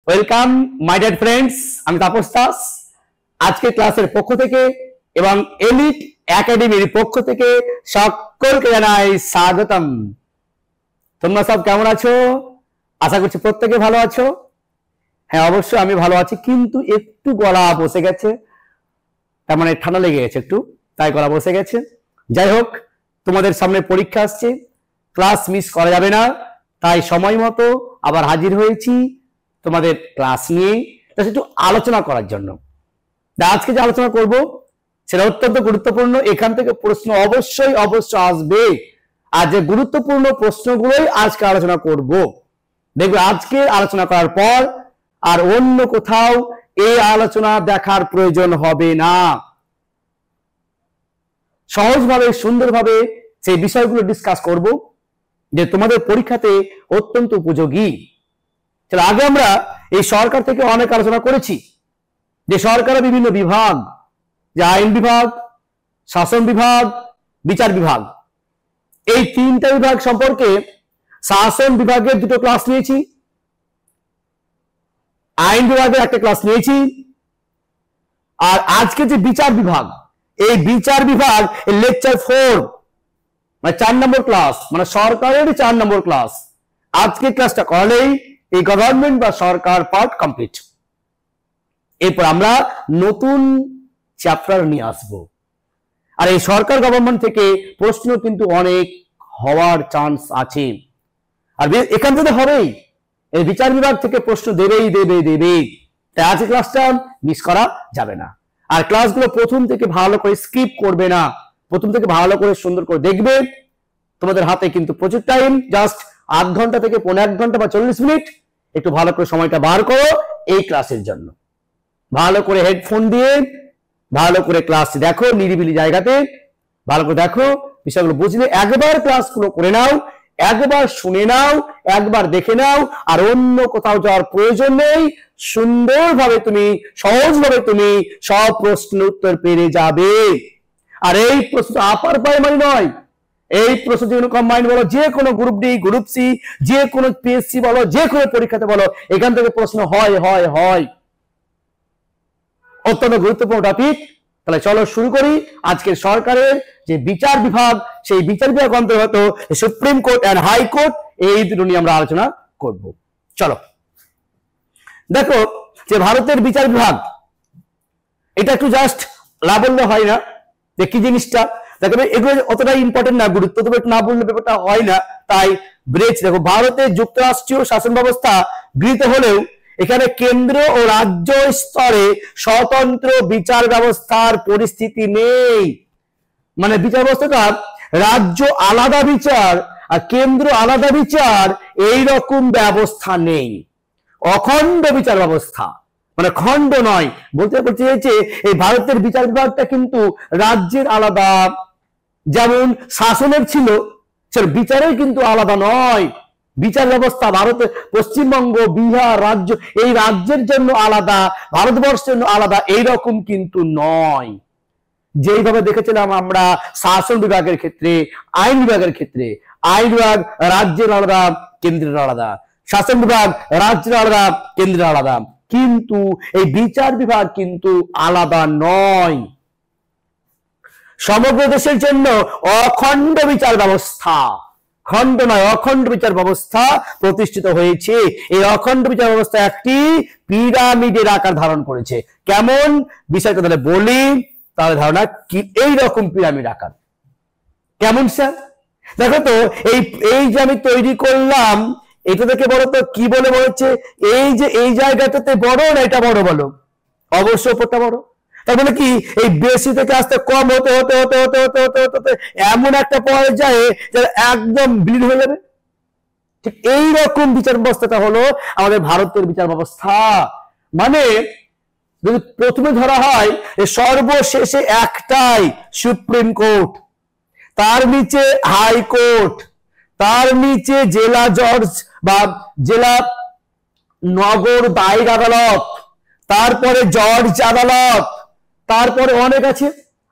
Welcome my dear friends, আমি তাপস দাস। আজকে ক্লাসের পক্ষ থেকে এবং এলিট একাডেমির পক্ষ থেকে সকলকে জানাই স্বাগতম। তোমরা সব কেমন আছো? আশা করছি প্রত্যেকে ভালো আছো। হ্যাঁ, অবশ্যই আমি ভালো আছি, কিন্তু একটু গলা বসে গেছে, তার মানে ঠান্ডা লেগে গেছে একটু, তাই গলা বসে গেছে। যাই হোক, তোমাদের সামনে পরীক্ষা আসছে, ক্লাস মিস করা যাবে না, তাই সময় মতো আবার হাজির হয়েছি তোমাদের ক্লাস নিয়ে একটু আলোচনা করার জন্য। আজকে যে আলোচনা করব সেটা অত্যন্ত গুরুত্বপূর্ণ। এখান থেকে প্রশ্ন অবশ্যই আসবে, আর যে গুরুত্বপূর্ণ প্রশ্নগুলোই আজকে আলোচনা করব। দেখবে আজকে আলোচনা করার পর আর অন্য কোথাও এই আলোচনা দেখার প্রয়োজন হবে না। সহজভাবে সুন্দরভাবে সেই বিষয়গুলো ডিসকাস করব, যে তোমাদের পরীক্ষাতে অত্যন্ত উপযোগী। চলো, আগে আমরা এই সরকার থেকে অনেক আলোচনা করেছি, যে সরকারের বিভিন্ন বিভাগ, যে আইন বিভাগ, শাসন বিভাগ, বিচার বিভাগ, এই তিনটা বিভাগ সম্পর্কে শাসন বিভাগের দুটো ক্লাস নিয়েছি, আইন বিভাগের একটা ক্লাস নিয়েছি, আর আজকে যে বিচার বিভাগ, এই বিচার বিভাগ লেকচার 4 মানে 4 নম্বর ক্লাস, মানে সরকারের 4 নম্বর ক্লাস। আজকে ক্লাসটা করলেই এই গভর্নমেন্ট বা সরকার পার্ট কমপ্লিট। এরপর আমরা নতুন চ্যাপ্টার নিয়ে আসব। আর এই সরকার গভর্নমেন্ট থেকে প্রশ্ন কিন্তু অনেক হওয়ার চান্স আছে, আর এখান থেকে হবেই, এই বিচার বিভাগ থেকে প্রশ্ন দেবেই। তাই আজকে ক্লাসটা মিস করা যাবে না। আর ক্লাসগুলো প্রথম থেকে ভালো করে স্কিপ করবে না, প্রথম থেকে ভালো করে সুন্দর করে দেখবে। তোমাদের হাতে কিন্তু প্রচুর টাইম, জাস্ট আধ ঘন্টা থেকে 1.5 ঘন্টা বা 40 মিনিট একটু ভালো করে সময়টা বার করো এই ক্লাসের জন্য। ভালো করে হেডফোন দিয়ে ভালো করে ক্লাস দেখো, নিরিবিলি জায়গাতে ভালো করে দেখো, বিষয়গুলো বুঝলে একবার ক্লাসগুলো করে নাও, একবার শুনে নাও, একবার দেখে নাও, আর অন্য কোথাও যাওয়ার প্রয়োজন নেই। সুন্দরভাবে তুমি, সহজভাবে তুমি সব প্রশ্নের উত্তর পেরে যাবে। আর এই প্রশ্ন আপার প্রাইমারি নয়, এই প্রশ্ন যে কোনো কম্বাইন্ড বলো, যে কোনো গ্রুপ ডি, গ্রুপ সি, যে কোনো পিএসসি বলো, যে কোনো পরীক্ষাতে বলো, এখান থেকে প্রশ্ন হয়। অত্যন্ত গুরুত্বপূর্ণ টপিক। তাহলে চলো শুরু করি। আজকের সরকারের যে বিচার বিভাগ, সেই বিচার বিভাগ অন্তর্গত সুপ্রিম কোর্ট এন্ড হাইকোর্ট, এই দুটো নিয়ে আমরা আলোচনা করব। চলো দেখো, যে ভারতের বিচার বিভাগ, এটা একটু জাস্ট না বললে হয় না যে কি জিনিসটা। দেখো এগুলো অতটা ইম্পর্টেন্ট না, গুরুত্ব তো না বললে ব্যাপারটা হয় না, তাই ব্রেচ। দেখো, ভারতের যুক্তরাষ্ট্রীয় শাসন ব্যবস্থা গৃহীত হলেও এখানে কেন্দ্র ও রাজ্য স্তরে স্বতন্ত্র বিচার ব্যবস্থার পরিস্থিতি নেই। মানে বিচার ব্যবস্থাটা রাজ্য আলাদা বিচার আর কেন্দ্র আলাদা বিচার, এই রকম ব্যবস্থা নেই। অখণ্ড বিচার ব্যবস্থা, মানে খণ্ড নয়। বলতে চাইছে এই ভারতের বিচার বিভাগটা কিন্তু রাজ্যের আলাদা, যেমন শাসনের ছিল, সে বিচারের কিন্তু আলাদা নয়। বিচার ব্যবস্থা ভারতে পশ্চিমবঙ্গ, বিহার রাজ্য, এই রাজ্যের জন্য আলাদা, ভারতবর্ষের জন্য আলাদা, এইরকম কিন্তু নয়। যেইভাবে দেখেছিলাম আমরা শাসন বিভাগের ক্ষেত্রে, আইন বিভাগের ক্ষেত্রে, আইন বিভাগ রাজ্যের আলাদা, কেন্দ্রের আলাদা, শাসন বিভাগ রাজ্যের আলাদা, কেন্দ্রের আলাদা, কিন্তু এই বিচার বিভাগ কিন্তু আলাদা নয়। সমগ্র দেশের জন্য অখণ্ড বিচার ব্যবস্থা, খণ্ড নয়, অখণ্ড বিচার ব্যবস্থা প্রতিষ্ঠিত হয়েছে। এই অখণ্ড বিচার ব্যবস্থা একটি পিরামিডের আকার ধারণ করেছে। কেমন বিষয়টা তাহলে বলি, তাহলে ধারণা কি এইরকম পিরামিড আকার। কেমন স্যার? দেখো তো, এই যে আমি তৈরি করলাম, এটা থেকে বলো তো কি বলে বলেছে? এই যে এই জায়গাটাতে বড় না এটা বড় বলো? অবশ্যই ওপরটা বড়। তারপরে কি এই বেশি থেকে আস্তে কম হতে হতে হতে হতে হতে হতে হতে এমন একটা পর্যায়ে যারা একদম বিলীন হয়ে যাবে। ঠিক এইরকম বিচার ব্যবস্থাটা হলো আমাদের ভারতের বিচার ব্যবস্থা। মানে যদি প্রথমে ধরা হয় সর্বশেষে একটাই সুপ্রিম কোর্ট, তার নিচে হাইকোর্ট, তার নিচে জেলা জজ বা জেলা নগর দায়িক আদালত, তারপরে জজ আদালত, তারপরে অনেক আছে,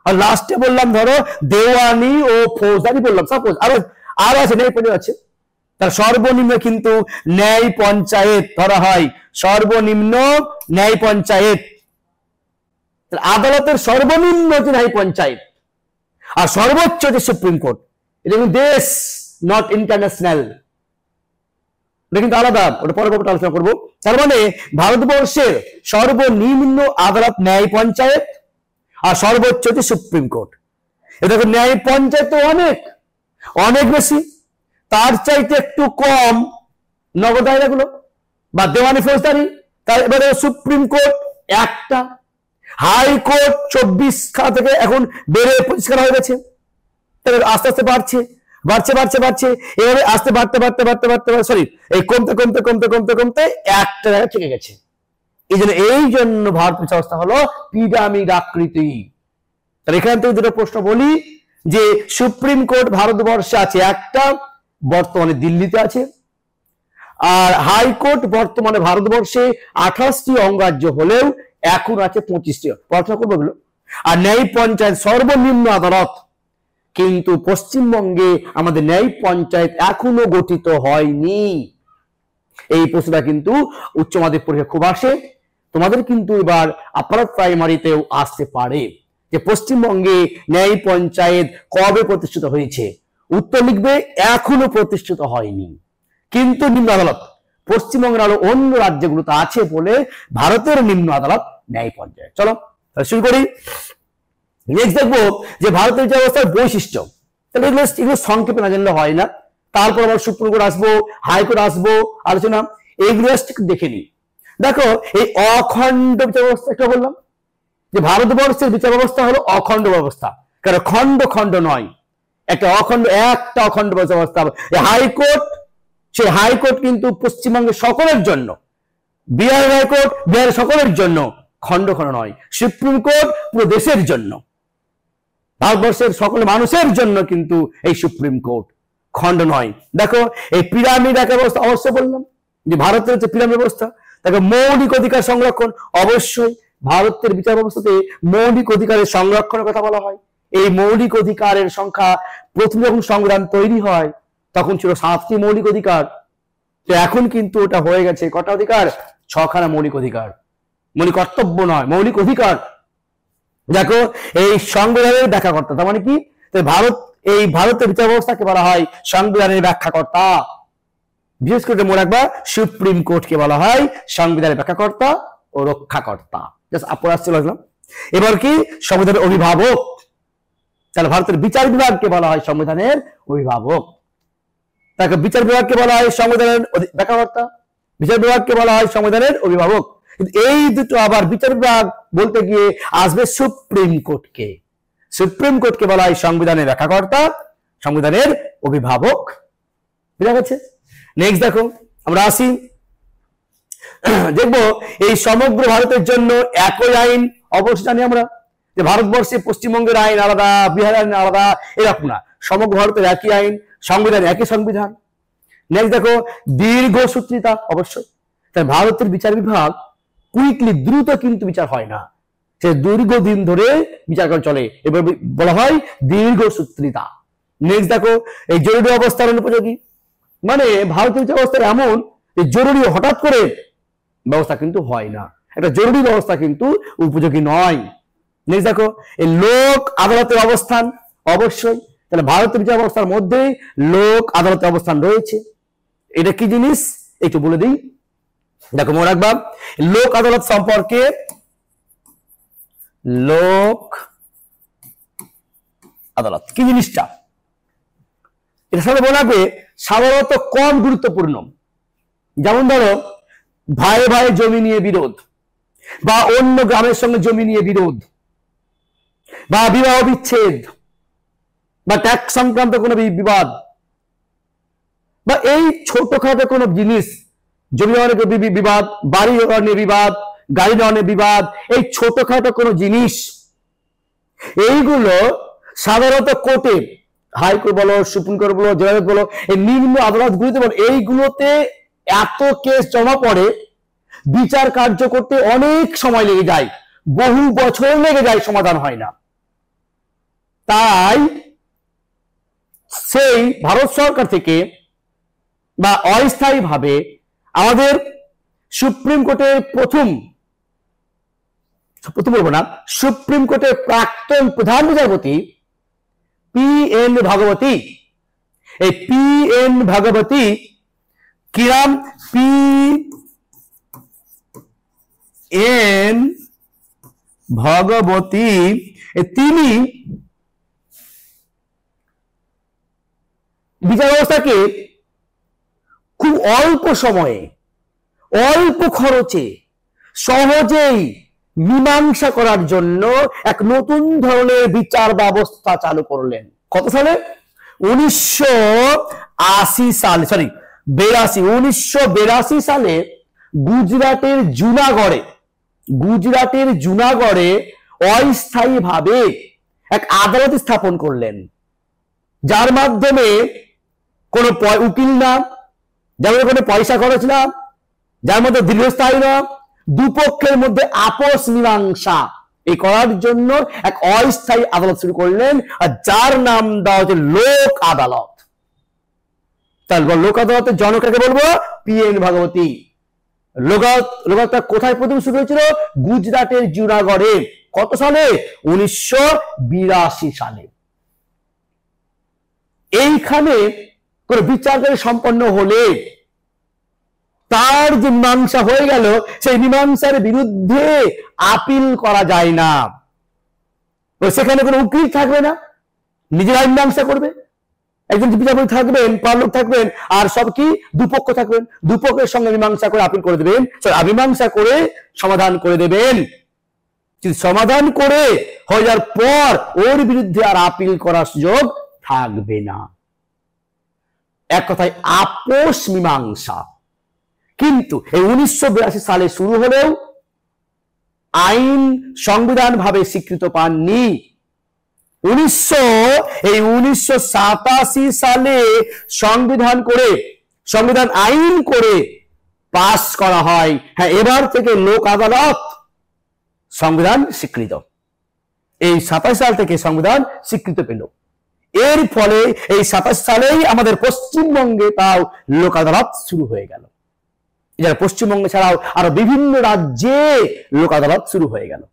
আর লাস্টে বললাম ধরো দেওয়ানি ও ফৌজদারি বললাম, সাপোজ আরো আছে, নেই পড়ে আছে। তার সর্বনিম্ন কিন্তু ন্যায় পঞ্চায়েত ধরা হয়, সর্বনিম্ন ন্যায় পঞ্চায়েত। আদালতের সর্বনিম্ন যে ন্যায় পঞ্চায়েত আর সর্বোচ্চ যে সুপ্রিম কোর্ট, এটা কিন্তু দেশ, নট ইন্টারন্যাশনাল, এটা কিন্তু আলাদা, ওটা পরে আলোচনা করবো। তার মানে ভারতবর্ষের সর্বনিম্ন আদালত ন্যায় পঞ্চায়েত আর সর্বোচ্চ যে সুপ্রিম কোর্ট। এটা ন্যায় পঞ্চায়েত তো অনেক অনেক বেশি, তার চাইতে একটু কম নগদ আইনগুলো বা দেওয়ানি ফৌজদারি। তার এবারে সুপ্রিম কোর্ট একটা, হাইকোর্ট 24 খানা থেকে এখন বেড়ে 25 খানা হয়ে গেছে। তাহলে আস্তে আস্তে বাড়ছে বাড়ছে বাড়ছে বাড়ছে, এভাবে আস্তে বাড়তে বাড়তে বাড়তে বাড়তে সরি এই কমতে কমতে কমতে কমতে কমতে একটা জায়গায় থেকে গেছে। এই জন্য ভারত বিচার ব্যবস্থা হলো পিরামিড আকৃতি। তাহলে এখান থেকে দুটো প্রশ্ন বলি যে সুপ্রিম কোর্ট ভারতবর্ষে আছে একটা, বর্তমানে দিল্লিতে আছে, আর হাইকোর্ট বর্তমানে ভারতবর্ষে 28টি অঙ্গরাজ্য হলেও এখন আছে 25টি। পড়াশোনা করবো এগুলো। আর ন্যায় পঞ্চায়েত সর্বনিম্ন আদালত, কিন্তু পশ্চিমবঙ্গে আমাদের ন্যায় পঞ্চায়েত এখনো গঠিত হয়নি। এই প্রশ্নটা কিন্তু উচ্চ মাধ্যমিক পরীক্ষা খুব আসে, তোমাদের কিন্তু এবার আপার প্রাইমারিতেও আসতে পারে যে পশ্চিমবঙ্গে ন্যায় পঞ্চায়েত কবে প্রতিষ্ঠিত হয়েছে। উত্তর লিখবে এখনো প্রতিষ্ঠিত হয়নি, কিন্তু নিম্ন আদালত পশ্চিমবঙ্গের আরো অন্য রাজ্যগুলোতে আছে বলে ভারতের নিম্ন আদালত ন্যায় পঞ্চায়েত। চলো শুরু করি। নেক্সট দেখবো যে ভারতের বিচার ব্যবস্থার বৈশিষ্ট্য। তাহলে এগুলো সংক্ষেপে না জানলে হয় না। তারপর আবার সুপ্রিম কোর্ট আসবো, হাইকোর্ট আসবো, আলোচনা এইগুলো দেখে নি। দেখো এই অখণ্ড বিচার ব্যবস্থা একটা বললাম যে ভারতবর্ষের বিচার ব্যবস্থা হলো অখণ্ড ব্যবস্থা, কারণ খণ্ড খণ্ড নয়, একটা অখণ্ড বিচার ব্যবস্থা। হাইকোর্ট, সেই হাইকোর্ট কিন্তু পশ্চিমবঙ্গের সকলের জন্য, বিহারের হাইকোর্ট বিহারের সকলের জন্য, খণ্ড খণ্ড নয়। সুপ্রিম কোর্ট পুরো দেশের জন্য, ভারতবর্ষের সকল মানুষের জন্য কিন্তু এই সুপ্রিম কোর্ট, খণ্ড নয়। দেখো এই পিরামিড একটা ব্যবস্থা অবশ্যই বললাম যে ভারতের হচ্ছে পিরামিড ব্যবস্থা। দেখো মৌলিক অধিকার সংরক্ষণ, অবশ্যই ভারতের বিচার ব্যবস্থাতে মৌলিক অধিকারের সংরক্ষণের কথা বলা হয়। এই মৌলিক অধিকারের সংখ্যা প্রথম যখন সংবিধান তৈরি হয় তখন ছিল 7টি মৌলিক অধিকার, তো এখন কিন্তু ওটা হয়ে গেছে কটা অধিকার? 6খানা মৌলিক অধিকার। মৌলিক কর্তব্য নয়, মৌলিক অধিকার। দেখো এই সংবিধানের ব্যাখ্যাকর্তা, তার মানে কি ভারতের বিচার ব্যবস্থাকে বলা হয় সংবিধানের ব্যাখ্যাকর্তা। বিশেষ করে মনে রাখবা সুপ্রিম কোর্টকে বলা হয় সংবিধানের ব্যাখ্যাকর্তা ও রক্ষাকর্তা। এবার কি সংবিধানের অভিভাবক, তাহলে ভারতের বিচার বিভাগকে বলা হয় সংবিধানের অভিভাবক। তাকে বিচার বিভাগকে বলা হয় সংবিধানের ব্যাখ্যাকর্তা, বিচার বিভাগকে বলা হয় সংবিধানের অভিভাবক। কিন্তু এই দুটো আবার বিচার বিভাগ বলতে গিয়ে আসবে সুপ্রিম কোর্টকে। সুপ্রিম কোর্টকে বলা হয় সংবিধানের ব্যাখ্যাকর্তা, সংবিধানের অভিভাবক। বুঝা গেছে? নেক্সট দেখো আমরা আসি, দেখবো এই সমগ্র ভারতের জন্য একই আইন। অবশ্যই জানি আমরা যে ভারতবর্ষে পশ্চিমবঙ্গের আইন আলাদা, বিহারের আইন আলাদা, এরকম না, সমগ্র ভারতের একই আইন, সংবিধান একই সংবিধান। নেক্সট দেখো দীর্ঘসূত্রিতা, অবশ্যই তাই ভারতের বিচার বিভাগ কুইকলি, দ্রুত কিন্তু বিচার হয় না, সে দীর্ঘদিন ধরে বিচার করে চলে, এবার বলা হয় দীর্ঘসূত্রিতা। নেক্সট দেখো এই জরুরি অবস্থার অনুপযোগী, মানে ভারতের বিচার ব্যবস্থা এমন যে জরুরি হঠাৎ করে ব্যবস্থা কিন্তু হয় না, একটা জরুরি ব্যবস্থা কিন্তু উপযোগী নয়। নেক্সট দেখো এই লোক আদালতের অবস্থান, অবশ্যই তাহলে ভারতের বিচার ব্যবস্থার মধ্যে লোক আদালতের অবস্থান রয়েছে। এটা কি জিনিস একটু বলে দিই। দেখো মনে রাখবা লোক আদালত সম্পর্কে, লোক আদালত কি জিনিসটা এটা সাথে মনে রাখবে, সাধারণত কম গুরুত্বপূর্ণ। যেমন ধরো ভাই ভাই জমি নিয়ে বিরোধ, বা অন্য গ্রামের সঙ্গে জমি নিয়ে বিরোধ, বা বিবাহ বিচ্ছেদ, বা ট্যাক্স সংক্রান্ত কোনো বিবাদ, বা এই ছোটখাটো কোনো জিনিস, জমি নিয়ে বিবাদ, বাড়ি নিয়ে বিবাদ, গাড়ি নিয়ে বিবাদ, এই ছোটখাটো কোনো জিনিস, এইগুলো সাধারণত কোর্টে, হাইকোর্ট বলো, সুপ্রিম কোর্ট বলো, জেলা বলো, এই নিম্ন আদালতগুলিতে বলো, এইগুলোতে এত কেস জমা পড়ে, বিচার কার্য করতে অনেক সময় লেগে যায়, বহু বছর লেগে যায়, সমাধান হয় না। তাই সেই ভারত সরকার থেকে বা অস্থায়ীভাবে আমাদের সুপ্রিম কোর্টের প্রথম বলবো না, সুপ্রিম কোর্টের প্রাক্তন প্রধান বিচারপতি পি.এন. ভাগবতী, এই পি.এন. ভাগবতী কি নাম? পি.এন. ভাগবতী, তিনি বিচার ব্যবস্থাকে খুব অল্প সময়ে, অল্প খরচে, সহজেই মীমাংসা করার জন্য এক নতুন ধরনের বিচার ব্যবস্থা চালু করলেন। কত সালে? 1982 সালে গুজরাটের জুনাগড়ে অস্থায়ীভাবে এক আদালত স্থাপন করলেন, যার মাধ্যমে কোনো উকিল না, যার মধ্যে কোনো পয়সা খরচ না, যার মধ্যে দীর্ঘস্থায়ী না, দুপক্ষের মধ্যে আপোষ মীমাংসা এই করার জন্য এক অস্থায়ী আদালত শুরু করলেন, আর যার নাম দেওয়া হচ্ছে লোক আদালত। তাহলে লোক আদালতের জনক কাকে বলবো? পি.এন. ভাগবতী। লোক আদালতটা কোথায় প্রথম শুরু হয়েছিল? গুজরাটের জুনাগড়ে। কত সালে? 1982 সালে। এইখানে কোন বিচারকারী সম্পন্ন হলে তার যে মীমাংসা হয়ে গেল, সেই মীমাংসার বিরুদ্ধে আপিল করা যায় না। সেখানে কোনো উকিল থাকবে না, নিজেরাই মীমাংসা করবে। একজন বিচারপতি থাকবেন, পারলোক থাকবেন, আর সব কি দুপক্ষ থাকবেন, দুপক্ষের সঙ্গে মীমাংসা করে আপিল করে দেবেন, মীমাংসা করে সমাধান করে দেবেন। সমাধান করে হয়ে যাওয়ার পর ওর বিরুদ্ধে আর আপিল করার সুযোগ থাকবে না। এক কথায় আপোষ মীমাংসা। কিন্তু এই 1982 সালে শুরু হলেও আইন সংবিধান ভাবে স্বীকৃত পাননি। 1987 সালে সংবিধান আইন করে পাস করা হয়। হ্যাঁ, এবার থেকে লোক আদালত সংবিধান স্বীকৃত। এই 27 সাল থেকে সংবিধান স্বীকৃত পেল। এর ফলে এই 27 সালেই আমাদের পশ্চিমবঙ্গে তাও লোক আদালত শুরু হয়ে গেল। যারা পশ্চিমবঙ্গে ছাড়াও আরো বিভিন্ন রাজ্যে লোক আদালত শুরু হয়ে গেল।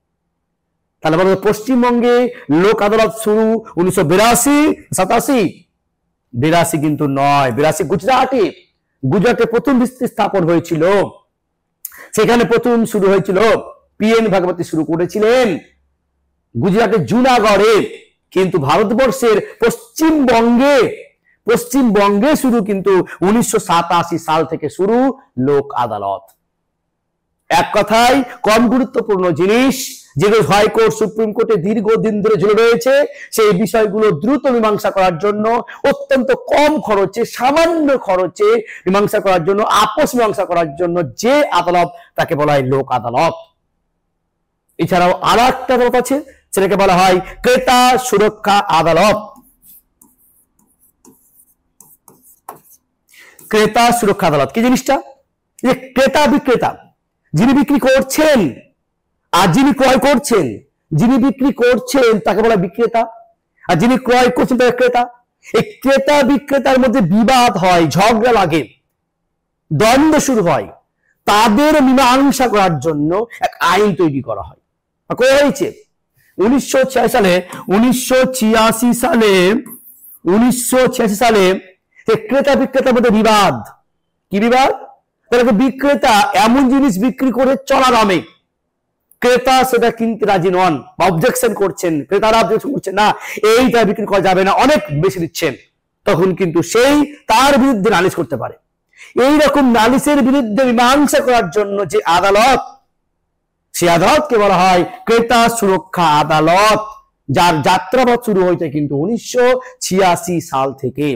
তাহলে বলবো পশ্চিমবঙ্গে লোক আদালত শুরু 1982 কিন্তু নয়, 82 গুজরাটে প্রথম ভিত্তি স্থাপন হয়েছিল। সেখানে প্রথম শুরু হয়েছিল, পি.এন. ভাগবতী শুরু করেছিলেন গুজরাটের জুনাগড়ে। কিন্তু ভারতবর্ষের পশ্চিমবঙ্গে শুরু কিন্তু 1987 সাল থেকে শুরু লোক আদালত। এক কথায় কম গুরুত্বপূর্ণ জিনিস, যেগুলো হাইকোর্ট, সুপ্রিম কোর্টে দীর্ঘদিন ধরে ঝুলে রয়েছে, সেই বিষয়গুলো দ্রুত মীমাংসা করার জন্য, অত্যন্ত কম খরচে, সামান্য খরচে মীমাংসা করার জন্য, আপোষ মীমাংসা করার জন্য যে আদালত, তাকে বলা হয় লোক আদালত। এছাড়াও আর একটা আদালত আছে, সেটাকে বলা হয় ক্রেতা সুরক্ষা আদালত। ক্রেতা সুরক্ষা আদালত কি জিনিসটা? যে ক্রেতা বিক্রেতা, যিনি বিক্রি করছেন আর যিনি ক্রয় করছেন, যিনি বিক্রি করছেন তাকে বলা বিক্রেতা, আর যিনি ক্রয় করছেন তাকে ক্রেতা। এই ক্রেতা বিক্রেতার মধ্যে বিবাদ হয়, ঝগড়া লাগে, দ্বন্দ্ব শুরু হয়, তাদের মীমাংসা করার জন্য এক আইন তৈরি করা হয়। হয়েছে 1986 সালে ক্রেতা বিক্রেতার মধ্যে বিবাদ। কি বিবাদ? তাহলে বিক্রেতা এমন জিনিস বিক্রি করে চড়া দামে, ক্রেতা সেটা কিনতে রাজি নন বা অবজেকশন করছেন, ক্রেতারা অবজেকশন করছেন, না এইটা বিক্রি করা যাবে না, অনেক বেশি দিচ্ছেন, তখন কিন্তু সেই তার বিরুদ্ধে নালিশ করতে পারে। এইরকম নালিশের বিরুদ্ধে মীমাংসা করার জন্য যে আদালত, সেই আদালতকে বলা হয় ক্রেতা সুরক্ষা আদালত, যার যাত্রাপথ শুরু হয়েছে কিন্তু 1986 সাল থেকে।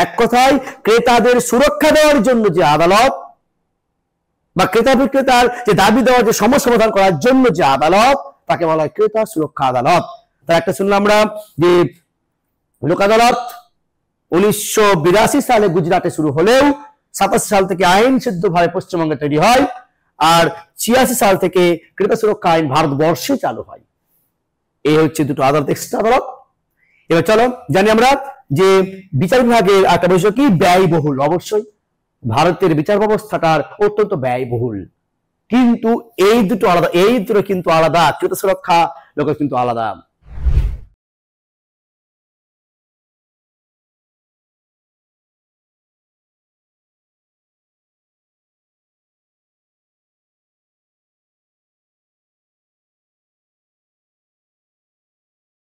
এক কথায় ক্রেতাদের সুরক্ষা দেওয়ার জন্য যে আদালত, বা ক্রেতা বিক্রেতার যে দাবি দেওয়ার যে সমস্যা সমাধান করার জন্য যে আদালত, তাকে বলা হয় ক্রেতা সুরক্ষা আদালত। তার একটা শুনলাম আমরা যে লোক আদালত 1982 সালে গুজরাটে শুরু হলেও 87 সাল থেকে আইন সিদ্ধভাবে পশ্চিমবঙ্গে তৈরি হয়, আর 86 সাল থেকে ক্রেতা সুরক্ষা আইন ভারতবর্ষে চালু হয়। এই হচ্ছে দুটো আদালত, এক্সট্রা আদালত। এবার চলো জানি আমরা যে বিচার বিভাগের একটা বিষয় কি ব্যয়বহুল। অবশ্যই ভারতের বিচার ব্যবস্থাটার অত্যন্ত ব্যয়বহুল, কিন্তু এই দুটো আলাদা, এই দুটো কিন্তু আলাদা। সুরক্ষা লোক কিন্তু আলাদা।